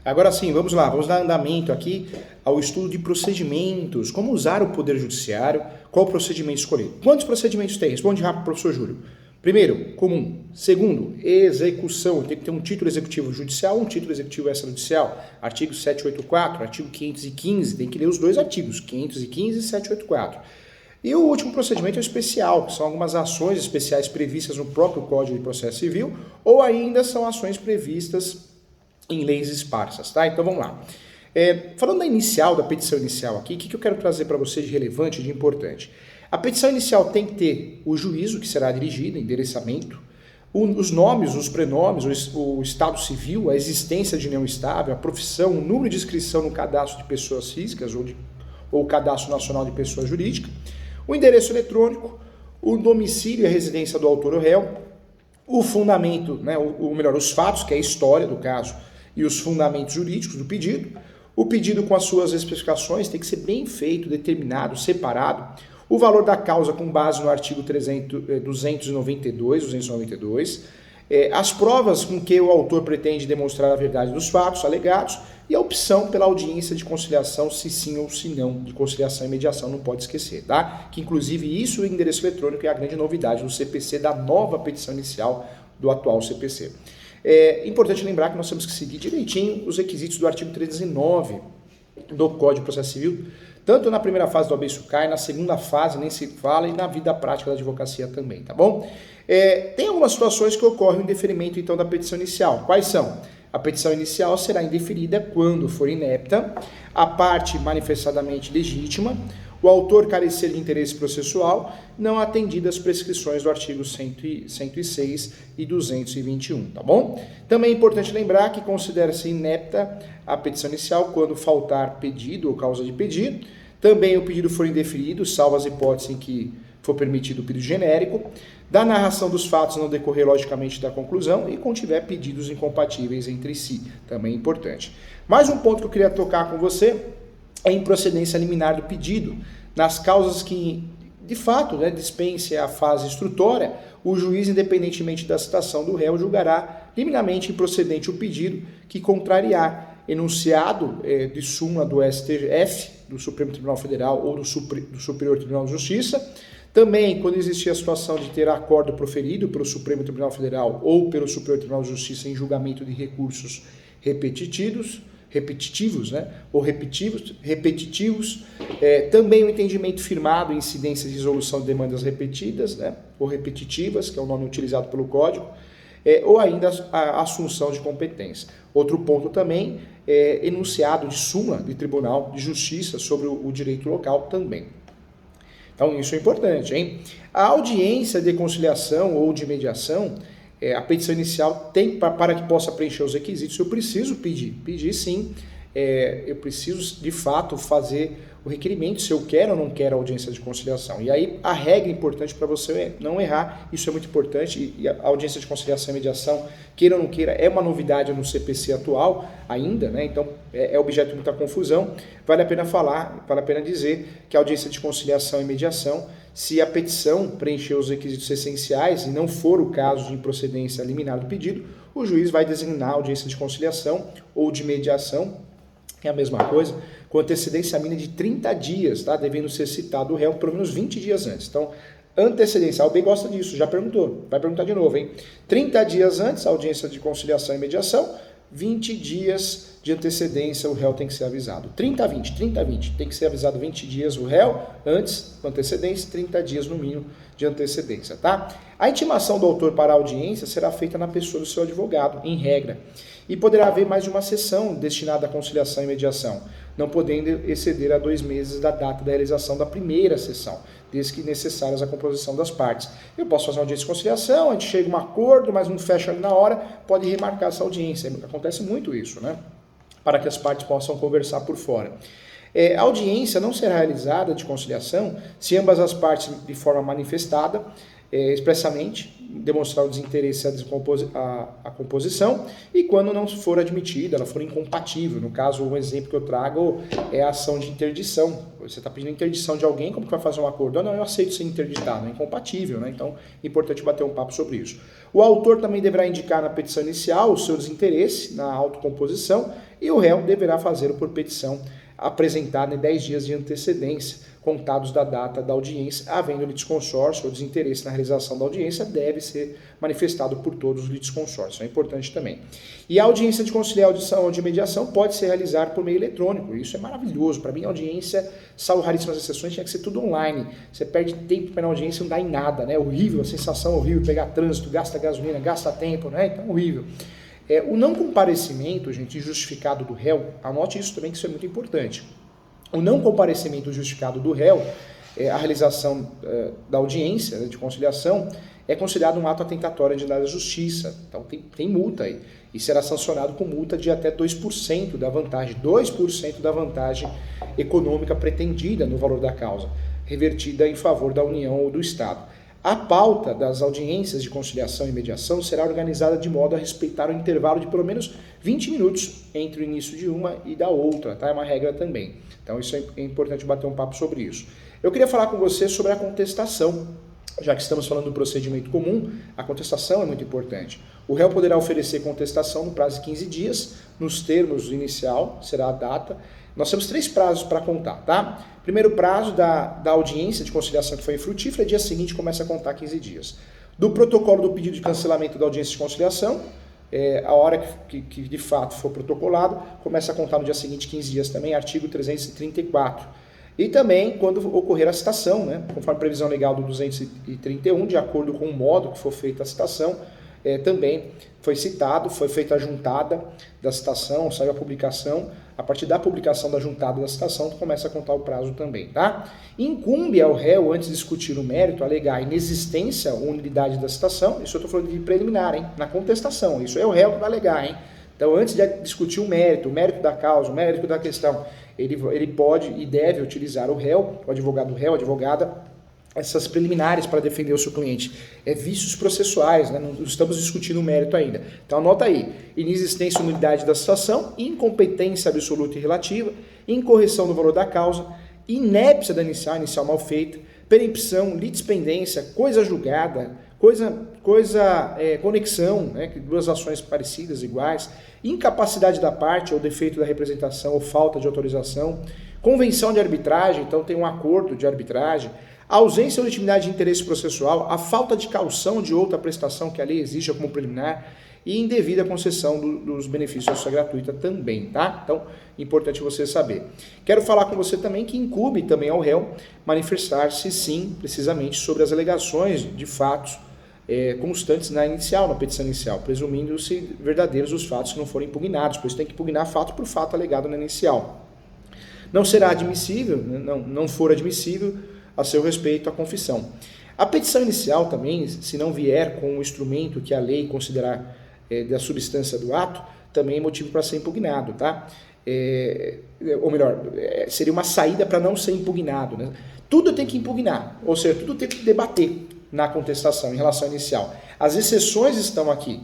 Agora sim, vamos lá, vamos dar andamento aqui ao estudo de procedimentos, como usar o Poder Judiciário, qual procedimento escolher. Quantos procedimentos tem? Responde rápido, professor Júlio. Primeiro, comum. Segundo, execução. Tem que ter um título executivo judicial, um título executivo extrajudicial. Artigo 784, artigo 515, tem que ler os dois artigos, 515 e 784. E o último procedimento é o especial, que são algumas ações especiais previstas no próprio Código de Processo Civil, ou ainda são ações previstas em leis esparsas, tá? Então vamos lá. Falando da petição inicial aqui, o que eu quero trazer para você de relevante, de importante? A petição inicial tem que ter o juízo que será dirigido, endereçamento, os nomes, os prenomes, o estado civil, a existência de união estável, a profissão, o número de inscrição no cadastro de pessoas físicas ou cadastro nacional de pessoa jurídica, o endereço eletrônico, o domicílio e a residência do autor ou réu, o fundamento, né, os fatos, que é a história do caso, e os fundamentos jurídicos do pedido. O pedido com as suas especificações tem que ser bem feito, determinado, separado. O valor da causa com base no artigo 292, as provas com que o autor pretende demonstrar a verdade dos fatos alegados e a opção pela audiência de conciliação, se sim ou se não, de conciliação e mediação, não pode esquecer, tá? Que inclusive isso, o endereço eletrônico, é a grande novidade do CPC, da nova petição inicial do atual CPC. É importante lembrar que nós temos que seguir direitinho os requisitos do artigo 319 do Código de Processo Civil, tanto na primeira fase do habeas corpus, na segunda fase nem se fala, e na vida prática da advocacia também, tá bom? Tem algumas situações que ocorrem em deferimento, então, da petição inicial. Quais são? A petição inicial será indeferida quando for inepta, a parte manifestadamente legítima, o autor carecer de interesse processual, não atendidas as prescrições do artigo 106 e 221, tá bom? Também é importante lembrar que considera-se inepta a petição inicial quando faltar pedido ou causa de pedido. Também o pedido for indeferido, salvo as hipóteses em que for permitido o pedido genérico, da narração dos fatos não decorrer logicamente da conclusão e contiver pedidos incompatíveis entre si, também é importante. Mais um ponto que eu queria tocar com você é a improcedência liminar do pedido. Nas causas que, de fato, dispense a fase instrutória, o juiz, independentemente da citação do réu, julgará liminarmente improcedente o pedido que contrariar enunciado de súmula do STF, do Supremo Tribunal Federal ou do Superior Tribunal de Justiça. Também, quando existir a situação de ter acordo proferido pelo Supremo Tribunal Federal ou pelo Superior Tribunal de Justiça em julgamento de recursos repetitivos, também o entendimento firmado em incidência de resolução de demandas repetidas, ou repetitivas, que é o nome utilizado pelo Código, ou ainda a assunção de competência. Outro ponto também é enunciado de súmula de Tribunal de Justiça sobre o direito local também. Então, isso é importante, hein? A audiência de conciliação ou de mediação, a petição inicial tem, para que possa preencher os requisitos, eu preciso pedir sim, eu preciso de fato fazer o requerimento se eu quero ou não quero a audiência de conciliação. E aí a regra importante para você não errar, isso é muito importante, e a audiência de conciliação e mediação, queira ou não queira, é uma novidade no CPC atual ainda, então é objeto de muita confusão. Vale a pena falar, vale a pena dizer que a audiência de conciliação e mediação, se a petição preencher os requisitos essenciais e não for o caso de improcedência liminar do pedido, o juiz vai designar a audiência de conciliação ou de mediação, é a mesma coisa, com antecedência mínima de 30 dias, tá? Devendo ser citado o réu pelo menos 20 dias antes. Então, antecedência, a OAB gosta disso, já perguntou, vai perguntar de novo, hein? 30 dias antes, a audiência de conciliação e mediação, 20 dias de antecedência, o réu tem que ser avisado. 30 a 20, tem que ser avisado 20 dias o réu, antes, com antecedência, 30 dias no mínimo de antecedência, tá? A intimação do autor para a audiência será feita na pessoa do seu advogado, em regra, e poderá haver mais de uma sessão destinada à conciliação e mediação, não podendo exceder a 2 meses da data da realização da primeira sessão, desde que necessárias a composição das partes. Eu posso fazer uma audiência de conciliação, a gente chega a um acordo, mas não fecha ali na hora, pode remarcar essa audiência. Acontece muito isso, para que as partes possam conversar por fora. A audiência não será realizada de conciliação se ambas as partes, de forma manifestada, expressamente, demonstrar o desinteresse à composição e quando não for admitida, ela for incompatível. No caso, um exemplo que eu trago é a ação de interdição. Você está pedindo interdição de alguém, como que vai fazer um acordo? Não, eu aceito ser interditado, é incompatível, né? Então, é importante bater um papo sobre isso. O autor também deverá indicar na petição inicial o seu desinteresse na autocomposição e o réu deverá fazê-lo por petição apresentada em 10 dias de antecedência, contados da data da audiência, havendo litisconsórcio ou desinteresse na realização da audiência, deve ser manifestado por todos os litisconsórcios. É importante também. E a audiência de conciliação ou de mediação pode ser realizada por meio eletrônico. Isso é maravilhoso. Para mim, a audiência, salvo raríssimas exceções, tinha que ser tudo online. Você perde tempo para a audiência e não dá em nada, né? Horrível, a sensação horrível, pegar trânsito, gasta gasolina, gasta tempo, né? Então, horrível. O não comparecimento, gente, injustificado do réu, anote isso também, que isso é muito importante. O não comparecimento justificado do réu, a realização da audiência, né, de conciliação, é considerado um ato atentatório de da justiça. Então tem multa aí. E será sancionado com multa de até 2% da vantagem, 2% da vantagem econômica pretendida no valor da causa, revertida em favor da União ou do Estado. A pauta das audiências de conciliação e mediação será organizada de modo a respeitar o intervalo de pelo menos 20 minutos entre o início de uma e da outra, tá? É uma regra também. Então isso é importante bater um papo sobre isso. Eu queria falar com você sobre a contestação. Já que estamos falando do procedimento comum, a contestação é muito importante. O réu poderá oferecer contestação no prazo de 15 dias, nos termos inicial, será a data. Nós temos 3 prazos para contar, tá? Primeiro prazo da audiência de conciliação que foi infrutífera, dia seguinte começa a contar 15 dias. Do protocolo do pedido de cancelamento da audiência de conciliação, a hora que de fato for protocolado, começa a contar no dia seguinte 15 dias também, artigo 334. E também quando ocorrer a citação, né? Conforme a previsão legal do 231, de acordo com o modo que for feita a citação, também foi citado, foi feita a juntada da citação, saiu a publicação. A partir da publicação da juntada da citação, começa a contar o prazo também, tá? Incumbe ao réu, antes de discutir o mérito, alegar a inexistência ou nulidade da citação. Isso eu estou falando de preliminar, hein? Na contestação, isso é o réu que vai alegar, hein? Então, antes de discutir o mérito da causa, o mérito da questão, ele pode e deve utilizar o réu, o advogado réu, a advogada, essas preliminares para defender o seu cliente. Vícios processuais, né? Não estamos discutindo o mérito ainda. Então anota aí, inexistência ou nulidade da citação, incompetência absoluta e relativa, incorreção do valor da causa, inépcia da inicial mal feita, perempção, litispendência, coisa julgada, conexão, né? Duas ações parecidas, iguais, incapacidade da parte ou defeito da representação ou falta de autorização, convenção de arbitragem, então tem um acordo de arbitragem, a ausência ou legitimidade de interesse processual, a falta de caução de outra prestação que a lei exija como preliminar e indevida concessão dos benefícios gratuita também, tá? Então, importante você saber. Quero falar com você também que incumbe também ao réu manifestar-se, sim, precisamente sobre as alegações de fatos constantes na petição inicial, presumindo-se verdadeiros os fatos que não forem impugnados, pois tem que impugnar fato por fato alegado na inicial. Não será admissível, não for admissível, a seu respeito, a confissão. A petição inicial também, se não vier com o instrumento que a lei considerar da substância do ato, também é motivo para ser impugnado, tá? Ou melhor, seria uma saída para não ser impugnado, né? Tudo tem que impugnar, ou seja, tudo tem que debater na contestação em relação à inicial. As exceções estão aqui.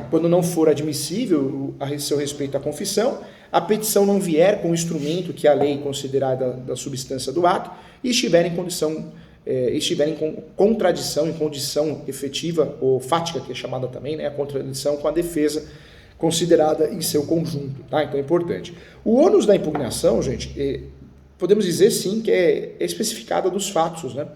Quando não for admissível a seu respeito à confissão, a petição não vier com o instrumento que a lei considerar da substância do ato e estiver em contradição, em condição efetiva ou fática, que é chamada também, né, a contradição com a defesa considerada em seu conjunto, tá? Então é importante. O ônus da impugnação, gente, podemos dizer sim que é especificada dos fatos, né?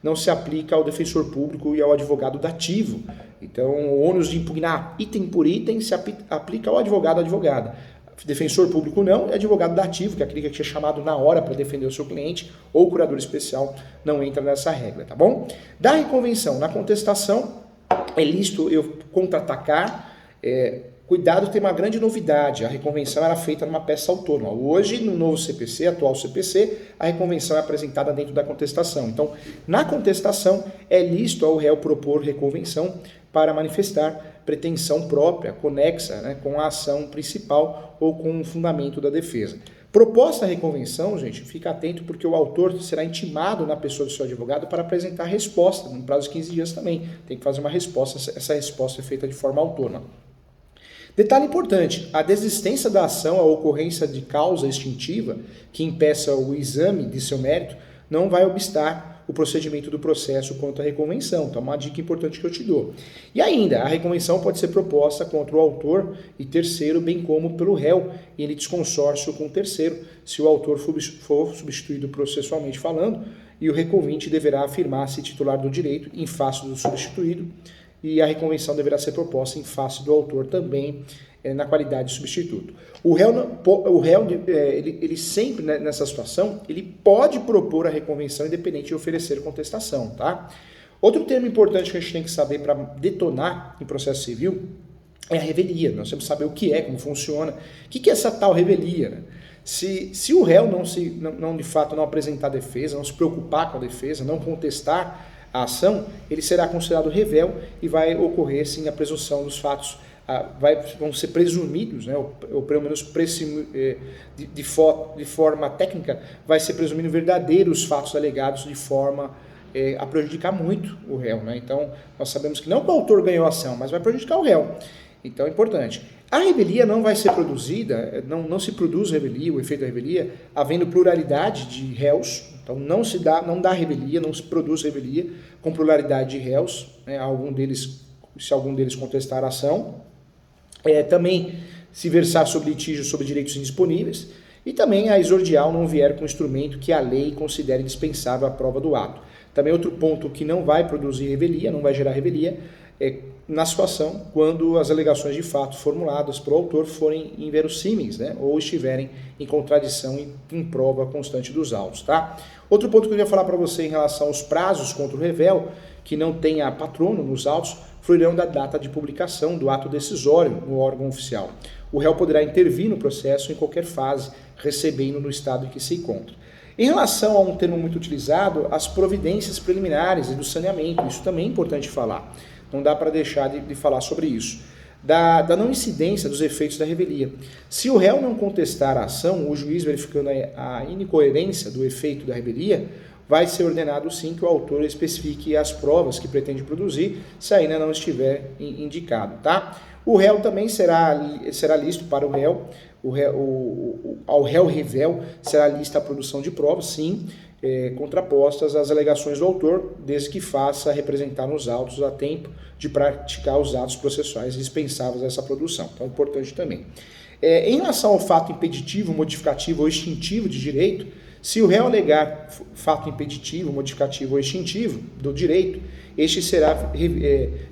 Não se aplica ao defensor público e ao advogado dativo. Então, o ônus de impugnar item por item se aplica ao advogado ou advogada. Defensor público não, e advogado dativo, que é aquele que é chamado na hora para defender o seu cliente, ou curador especial, não entra nessa regra, tá bom? Da reconvenção, na contestação, é lícito eu contra-atacar. Cuidado, tem uma grande novidade, a reconvenção era feita numa peça autônoma. Hoje, no novo CPC, atual CPC, a reconvenção é apresentada dentro da contestação. Então, na contestação, é lícito ao réu propor reconvenção para manifestar pretensão própria, conexa, né, com a ação principal ou com o fundamento da defesa. Proposta a reconvenção, gente, fica atento porque o autor será intimado na pessoa do seu advogado para apresentar a resposta, no prazo de 15 dias também. Tem que fazer uma resposta, essa resposta é feita de forma autônoma. Detalhe importante, a desistência da ação, a ocorrência de causa extintiva que impeça o exame de seu mérito, não vai obstar o procedimento do processo quanto à reconvenção. Então, uma dica importante que eu te dou. E ainda, a reconvenção pode ser proposta contra o autor e terceiro, bem como pelo réu, em litisconsórcio com o terceiro, se o autor for substituído processualmente falando, e o reconvinte deverá afirmar-se titular do direito em face do substituído, e a reconvenção deverá ser proposta em face do autor também, na qualidade de substituto. O réu ele sempre, nessa situação, ele pode propor a reconvenção independente de oferecer contestação, tá? Outro termo importante que a gente tem que saber para detonar em processo civil é a revelia. Nós temos que saber o que é, como funciona. O que é essa tal revelia, né? Se o réu não de fato não apresentar defesa, não se preocupar com a defesa, não contestar a ação, ele será considerado revel e vai ocorrer sim a presunção dos fatos, vão ser presumidos, né, ou pelo menos de forma técnica, vai ser presumido verdadeiros fatos alegados de forma a prejudicar muito o réu, né? Então, nós sabemos que não que o autor ganhou a ação, mas vai prejudicar o réu. Então, é importante. A revelia não vai ser produzida, não se produz revelia, o efeito da revelia, havendo pluralidade de réus. Então, não dá revelia, não se produz revelia com pluralidade de réus, né, se algum deles contestar a ação. Também se versar sobre litígio sobre direitos indisponíveis, e também a exordial não vier com instrumento que a lei considere indispensável à prova do ato. Também outro ponto que não vai produzir revelia, não vai gerar revelia, é na situação quando as alegações de fato formuladas pelo autor forem inverossímeis, né, ou estiverem em contradição e em prova constante dos autos, tá? Outro ponto que eu ia falar para você em relação aos prazos contra o revel, que não tenha patrono nos autos, fluirão da data de publicação do ato decisório no órgão oficial. O réu poderá intervir no processo em qualquer fase, recebendo no estado em que se encontra. Em relação a um termo muito utilizado, as providências preliminares e do saneamento, isso também é importante falar. Não dá para deixar de falar sobre isso. Da não incidência dos efeitos da revelia. Se o réu não contestar a ação, o juiz, verificando a incoerência do efeito da revelia, vai ser ordenado sim que o autor especifique as provas que pretende produzir, se ainda não estiver indicado, tá? O réu também será lícito para o réu, ao réu revel será lícita a produção de provas, sim, contrapostas às alegações do autor, desde que faça representar nos autos a tempo de praticar os atos processuais dispensáveis a essa produção. Então, é importante também. Em relação ao fato impeditivo, modificativo ou extintivo de direito, se o réu alegar fato impeditivo, modificativo ou extintivo do direito, este será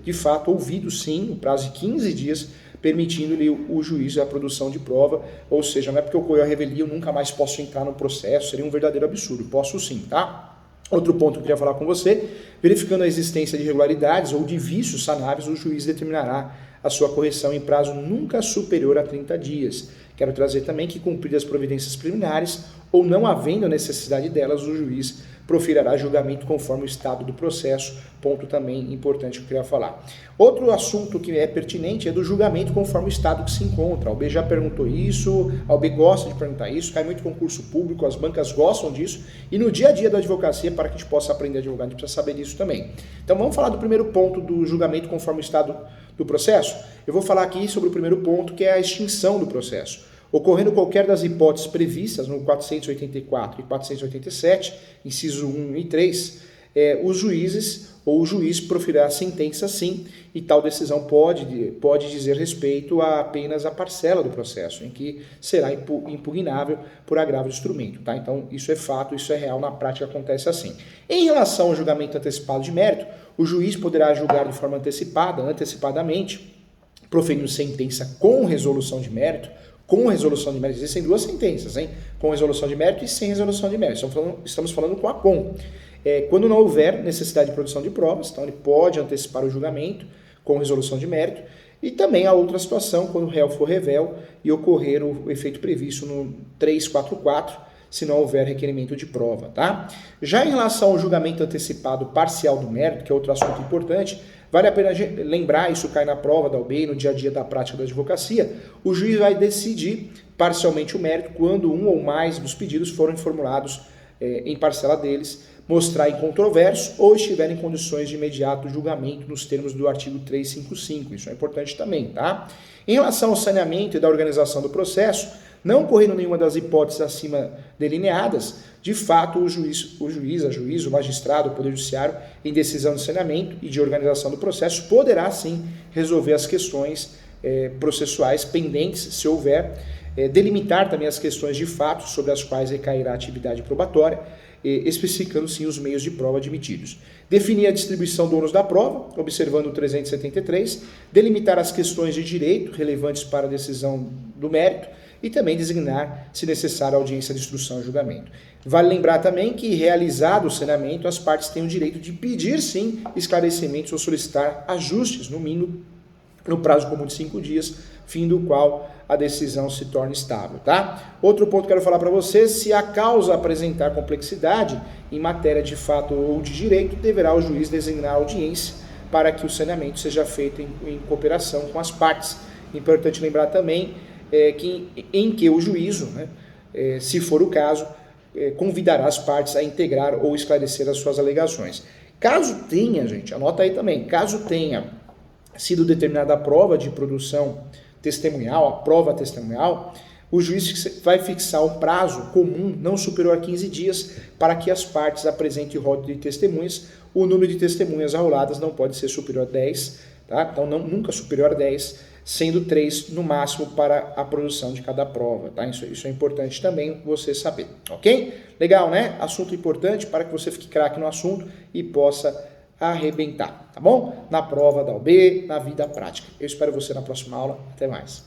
de fato ouvido sim, no prazo de 15 dias, permitindo-lhe o juiz a produção de prova, ou seja, não é porque ocorreu a revelia, eu nunca mais posso entrar no processo, seria um verdadeiro absurdo, posso sim, tá? Outro ponto que eu queria falar com você, verificando a existência de irregularidades ou de vícios sanáveis, o juiz determinará a sua correção em prazo nunca superior a 30 dias. Quero trazer também que, cumpridas as providências preliminares, ou não havendo necessidade delas, o juiz profirará julgamento conforme o estado do processo, ponto também importante que eu queria falar. Outro assunto que é pertinente é do julgamento conforme o estado que se encontra. A OAB já perguntou isso, a OAB gosta de perguntar isso, cai muito concurso público, as bancas gostam disso, e no dia a dia da advocacia, para que a gente possa aprender a advogar, a gente precisa saber disso também. Então vamos falar do primeiro ponto do julgamento conforme o estado do processo. Eu vou falar aqui sobre o primeiro ponto, que é a extinção do processo. Ocorrendo qualquer das hipóteses previstas no 484 e 487, inciso 1 e 3, os juízes ou o juiz proferirá a sentença sim, e tal decisão pode dizer respeito a apenas a parcela do processo, em que será impugnável por agravo de instrumento. Tá? Então, isso é fato, isso é real, na prática acontece assim. Em relação ao julgamento antecipado de mérito, o juiz poderá julgar de forma antecipadamente, proferindo sentença com resolução de mérito. Com resolução de mérito, existem duas sentenças, hein? Com resolução de mérito e sem resolução de mérito. Estamos falando com a com. Quando não houver necessidade de produção de provas, então ele pode antecipar o julgamento com resolução de mérito. E também a outra situação, quando o réu for revel e ocorrer o efeito previsto no 344, se não houver requerimento de prova, tá? Já em relação ao julgamento antecipado parcial do mérito, que é outro assunto importante, vale a pena lembrar, isso cai na prova da OAB, no dia a dia da prática da advocacia, o juiz vai decidir parcialmente o mérito quando um ou mais dos pedidos forem formulados em parcela deles, mostrar incontroverso ou estiver em condições de imediato julgamento nos termos do artigo 355. Isso é importante também, tá? Em relação ao saneamento e da organização do processo, não ocorrendo nenhuma das hipóteses acima delineadas, de fato o juiz, o magistrado, o Poder Judiciário, em decisão de saneamento e de organização do processo, poderá sim resolver as questões processuais pendentes, se houver, delimitar também as questões de fato sobre as quais recairá a atividade probatória, especificando sim os meios de prova admitidos. Definir a distribuição do ônus da prova, observando o 373, delimitar as questões de direito relevantes para a decisão do mérito e também designar, se necessário, a audiência de instrução e julgamento. Vale lembrar também que, realizado o saneamento, as partes têm o direito de pedir sim esclarecimentos ou solicitar ajustes, no mínimo no prazo comum de 5 dias, fim do qual a decisão se torna estável, tá? Outro ponto que eu quero falar para vocês, se a causa apresentar complexidade em matéria de fato ou de direito, deverá o juiz designar audiência para que o saneamento seja feito em cooperação com as partes. Importante lembrar também em que o juízo, se for o caso, convidará as partes a integrar ou esclarecer as suas alegações. Caso tenha, gente, anota aí também, caso tenha sido determinada a prova de produção testemunhal, a prova testemunhal, o juiz vai fixar um prazo comum não superior a 15 dias para que as partes apresentem o rol de testemunhas. O número de testemunhas arroladas não pode ser superior a 10, tá? Então nunca superior a 10, sendo 3 no máximo para a produção de cada prova, tá? Isso é importante também você saber, ok? Legal, né? Assunto importante para que você fique craque no assunto e possa arrebentar, tá bom? Na prova da OAB, na vida prática. Eu espero você na próxima aula. Até mais.